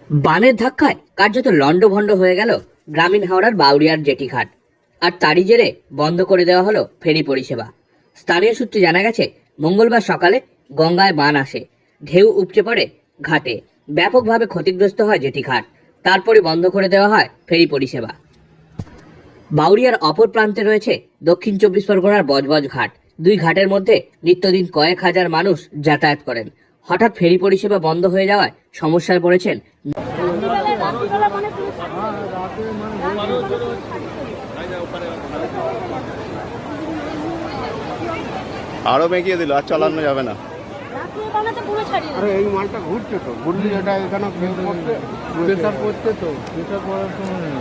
বানের ধাক্কায় কার্যত লন্ডভন্ড হয়ে গেল গ্রামীণ হাওড়ার বাউরিয়ার জেটিঘাট। আর তারই জেরে বন্ধ করে দেওয়া হলো ফেরি পরিষেবা। স্থানীয় সূত্রে জানা গেছে, মঙ্গলবার সকালে গঙ্গায় বান আসে, ঢেউ উপচে পড়ে ঘাটে, ব্যাপকভাবে ক্ষতিগ্রস্ত হয় জেটিঘাট। তারপরে বন্ধ করে দেওয়া হয় ফেরি পরিষেবা। বাউরিয়ার অপর প্রান্তে রয়েছে দক্ষিণ চব্বিশ পরগনার বজবজ ঘাট। দুই ঘাটের মধ্যে নিত্যদিন কয়েক হাজার মানুষ যাতায়াত করেন। হঠাৎ ফেরি পরিষেবা বন্ধ হয়ে যাওয়ায় সমস্যায় পড়েছেন। আরো বেঁকিয়ে দিল, আর চালানো যাবে না। আরে এই মালটা ঘুরছে তো, ঘুরলি এটা এখানে প্রেসার পড়ছে তো, প্রেসার পড়ার সময় নেই।